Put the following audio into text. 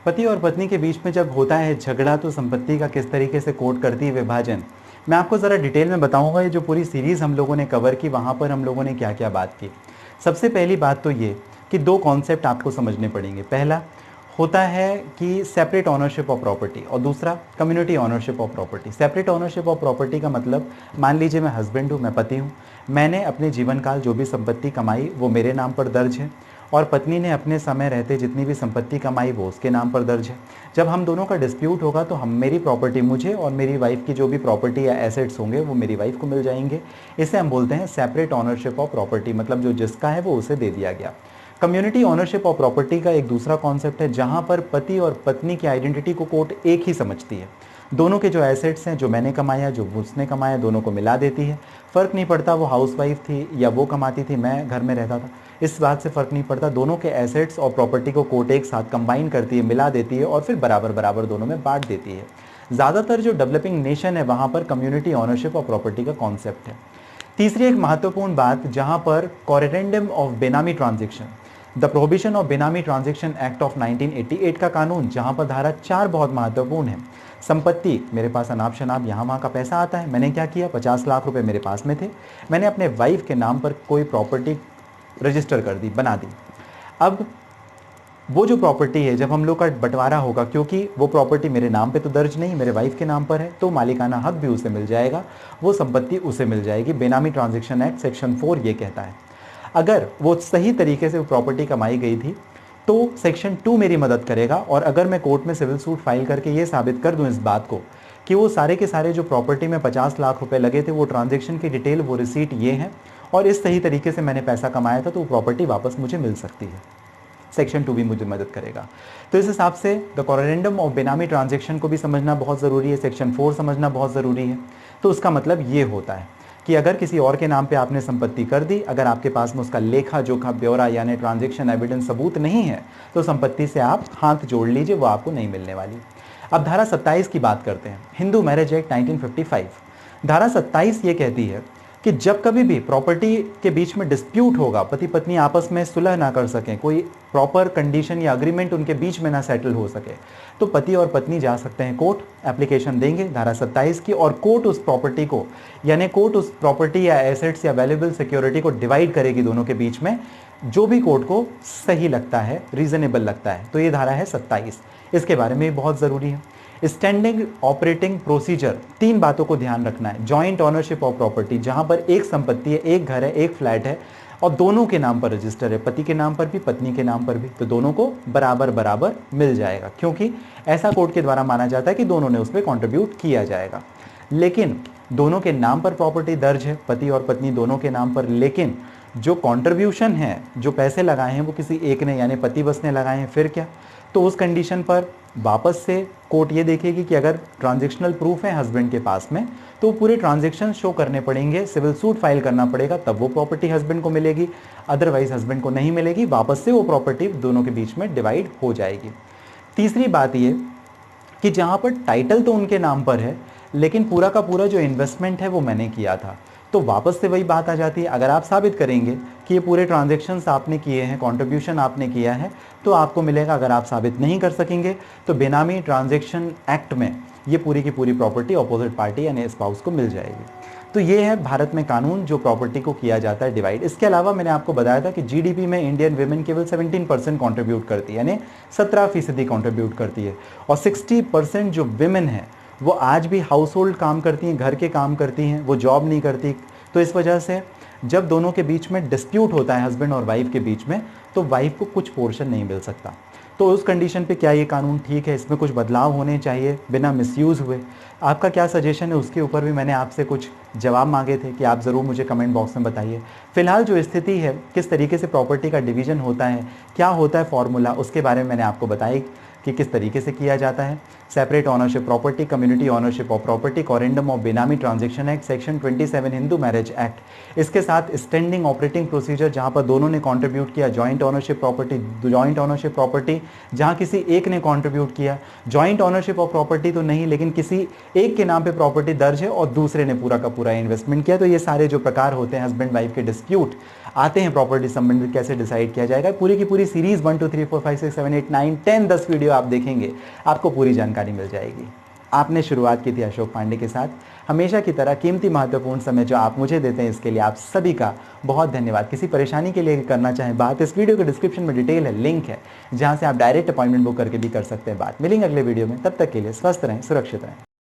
पति और पत्नी के बीच में जब होता है झगड़ा तो संपत्ति का किस तरीके से कोट करती है विभाजन, मैं आपको ज़रा डिटेल में बताऊंगा। ये जो पूरी सीरीज़ हम लोगों ने कवर की वहाँ पर हम लोगों ने क्या क्या बात की। सबसे पहली बात तो ये कि दो कॉन्सेप्ट आपको समझने पड़ेंगे। पहला होता है कि सेपरेट ऑनरशिप ऑफ प्रॉपर्टी और दूसरा community ownership of property. Separate ownership of property का मतलब, मान लीजिए मैं हस्बैंड हूँ, मैं पति हूँ, मैंने अपने जीवन काल जो भी संपत्ति कमाई वो मेरे नाम पर दर्ज है और पत्नी ने अपने समय रहते जितनी भी संपत्ति कमाई वो उसके नाम पर दर्ज है। जब हम दोनों का डिस्प्यूट होगा तो हम मेरी प्रॉपर्टी मुझे और मेरी वाइफ की जो भी प्रॉपर्टी या एसेट्स होंगे वो मेरी वाइफ को मिल जाएंगे। इसे हम बोलते हैं सेपरेट ऑनरशिप ऑफ प्रॉपर्टी, मतलब जो जिसका है वो उसे दे दिया गया। कम्युनिटी ऑनरशिप ऑफ प्रॉपर्टी का एक दूसरा कॉन्सेप्ट है जहां पर पति और पत्नी की आइडेंटिटी को कोर्ट एक ही समझती है। दोनों के जो एसेट्स हैं, जो मैंने कमाया जो उसने कमाया, दोनों को मिला देती है। फ़र्क नहीं पड़ता वो हाउसवाइफ थी या वो कमाती थी, मैं घर में रहता था, इस बात से फ़र्क नहीं पड़ता। दोनों के एसेट्स और प्रॉपर्टी को कोर्ट एक साथ कंबाइन करती है, मिला देती है और फिर बराबर बराबर दोनों में बांट देती है। ज़्यादातर जो डेवलपिंग नेशन है वहाँ पर कम्युनिटी ऑनरशिप ऑफ प्रॉपर्टी का कॉन्सेप्ट है। तीसरी एक महत्वपूर्ण बात जहाँ पर कोरेंडम ऑफ बेनामी ट्रांजेक्शन, द प्रोहिबिशन ऑफ बेनामी ट्रांजेक्शन एक्ट ऑफ 1988 का कानून, जहाँ पर धारा 4 बहुत महत्वपूर्ण है। संपत्ति मेरे पास अनाप शनाप यहाँ वहाँ का पैसा आता है, मैंने क्या किया, 50 लाख रुपए मेरे पास में थे, मैंने अपने वाइफ के नाम पर कोई प्रॉपर्टी रजिस्टर कर दी, बना दी। अब वो जो प्रॉपर्टी है जब हम लोग का बंटवारा होगा, क्योंकि वो प्रॉपर्टी मेरे नाम पे तो दर्ज नहीं, मेरे वाइफ के नाम पर है, तो मालिकाना हक भी उसे मिल जाएगा, वो संपत्ति उसे मिल जाएगी। बेनामी ट्रांजैक्शन एक्ट सेक्शन 4 ये कहता है। अगर वो सही तरीके से वो प्रॉपर्टी कमाई गई थी तो सेक्शन 2 मेरी मदद करेगा। और अगर मैं कोर्ट में सिविल सूट फाइल करके ये साबित कर दूं इस बात को कि वो सारे के सारे जो प्रॉपर्टी में 50 लाख रुपए लगे थे, वो ट्रांजैक्शन की डिटेल, वो रिसीट ये है और इस सही तरीके से मैंने पैसा कमाया था, तो वो प्रॉपर्टी वापस मुझे मिल सकती है। सेक्शन 2 भी मुझे मदद करेगा। तो इस हिसाब से the corundum of benami transaction को भी समझना बहुत ज़रूरी है, सेक्शन 4 समझना बहुत ज़रूरी है। तो उसका मतलब ये होता है कि अगर किसी और के नाम पे आपने संपत्ति कर दी, अगर आपके पास में उसका लेखा जोखा ब्यौरा यानी ट्रांजैक्शन एविडेंस सबूत नहीं है, तो संपत्ति से आप हाथ जोड़ लीजिए, वो आपको नहीं मिलने वाली। अब धारा 27 की बात करते हैं, हिंदू मैरिज एक्ट 1955। धारा 27 ये कहती है कि जब कभी भी प्रॉपर्टी के बीच में डिस्प्यूट होगा, पति पत्नी आपस में सुलह ना कर सकें, कोई प्रॉपर कंडीशन या अग्रीमेंट उनके बीच में ना सेटल हो सके, तो पति और पत्नी जा सकते हैं कोर्ट, एप्लीकेशन देंगे धारा 27 की, और कोर्ट उस प्रॉपर्टी को यानी कोर्ट उस प्रॉपर्टी या एसेट्स या वैल्यूएबल सिक्योरिटी को डिवाइड करेगी दोनों के बीच में, जो भी कोर्ट को सही लगता है, रीजनेबल लगता है। तो ये धारा है 27, इसके बारे में बहुत ज़रूरी है। स्टैंडिंग ऑपरेटिंग प्रोसीजर, 3 बातों को ध्यान रखना है। जॉइंट ऑनरशिप ऑफ प्रॉपर्टी, जहां पर एक संपत्ति है, एक घर है, एक फ्लैट है और दोनों के नाम पर रजिस्टर है, पति के नाम पर भी पत्नी के नाम पर भी, तो दोनों को बराबर बराबर मिल जाएगा, क्योंकि ऐसा कोर्ट के द्वारा माना जाता है कि दोनों ने उसमें कंट्रीब्यूट किया जाएगा। लेकिन दोनों के नाम पर प्रॉपर्टी दर्ज है, पति और पत्नी दोनों के नाम पर, लेकिन जो कंट्रीब्यूशन है, जो पैसे लगाए हैं वो किसी एक ने यानी पति बस ने लगाए हैं, फिर क्या? तो उस कंडीशन पर वापस से कोर्ट ये देखेगी कि अगर ट्रांजैक्शनल प्रूफ है हस्बैंड के पास में, तो पूरे ट्रांजैक्शन शो करने पड़ेंगे, सिविल सूट फाइल करना पड़ेगा, तब वो प्रॉपर्टी हस्बैंड को मिलेगी, अदरवाइज हस्बैंड को नहीं मिलेगी, वापस से वो प्रॉपर्टी दोनों के बीच में डिवाइड हो जाएगी। तीसरी बात ये कि जहाँ पर टाइटल तो उनके नाम पर है, लेकिन पूरा का पूरा जो इन्वेस्टमेंट है वो मैंने किया था, तो वापस से वही बात आ जाती है। अगर आप साबित करेंगे कि ये पूरे ट्रांजैक्शंस आपने किए हैं, कंट्रीब्यूशन आपने किया है, तो आपको मिलेगा। अगर आप साबित नहीं कर सकेंगे तो बेनामी ट्रांजैक्शन एक्ट में ये पूरी की पूरी प्रॉपर्टी अपोजिट पार्टी यानी स्पाउस को मिल जाएगी। तो ये है भारत में कानून जो प्रॉपर्टी को किया जाता है डिवाइड। इसके अलावा मैंने आपको बताया था कि जीडीपी में इंडियन विमेन केवल 17% कॉन्ट्रीब्यूट करती है, यानी 17% कॉन्ट्रीब्यूट करती है, और 60% जो विमेन है वो आज भी हाउस होल्ड काम करती हैं, घर के काम करती हैं, वो जॉब नहीं करती। तो इस वजह से जब दोनों के बीच में डिस्प्यूट होता है हस्बैंड और वाइफ के बीच में, तो वाइफ को कुछ पोर्शन नहीं मिल सकता। तो उस कंडीशन पे क्या ये कानून ठीक है? इसमें कुछ बदलाव होने चाहिए बिना मिसयूज़ हुए। आपका क्या सजेशन है उसके ऊपर भी मैंने आपसे कुछ जवाब मांगे थे कि आप ज़रूर मुझे कमेंट बॉक्स में बताइए। फिलहाल जो स्थिति है, किस तरीके से प्रॉपर्टी का डिवीज़न होता है, क्या होता है फॉर्मूला, उसके बारे में मैंने आपको बताया कि किस तरीके से किया जाता है। Separate ownership property, community ownership of property, कोरेंडम of benami transaction act, section 27 Hindu marriage act, इसके साथ स्टैंडिंग ऑपरेटिंग प्रोसीजर जहां पर दोनों ने कंट्रीब्यूट किया, जॉइंट ऑनरशिप प्रॉपर्टी जहां किसी एक ने कंट्रीब्यूट किया, जॉइंट ऑनरशिप ऑफ प्रॉपर्टी तो नहीं लेकिन किसी एक के नाम पे प्रॉपर्टी दर्ज है और दूसरे ने पूरा का पूरा इन्वेस्टमेंट किया। तो ये सारे जो प्रकार होते हैं हस्बैंड वाइफ के डिस्प्यूट, आते हैं प्रॉपर्टी संबंधित कैसे डिसाइड किया जाएगा। पूरी की पूरी सीरीज़ 1 2 3 4 5 6 7 8 9 10 10 वीडियो आप देखेंगे, आपको पूरी जानकारी मिल जाएगी। आपने शुरुआत की थी अशोक पांडे के साथ। हमेशा की तरह कीमती महत्वपूर्ण समय जो आप मुझे देते हैं, इसके लिए आप सभी का बहुत धन्यवाद। किसी परेशानी के लिए करना चाहें बात, इस वीडियो के डिस्क्रिप्शन में डिटेल है, लिंक है, जहां से आप डायरेक्ट अपॉइंटमेंट बुक करके भी कर सकते हैं बात। मिलेंगे अगले वीडियो में, तब तक के लिए स्वस्थ रहें, सुरक्षित रहें।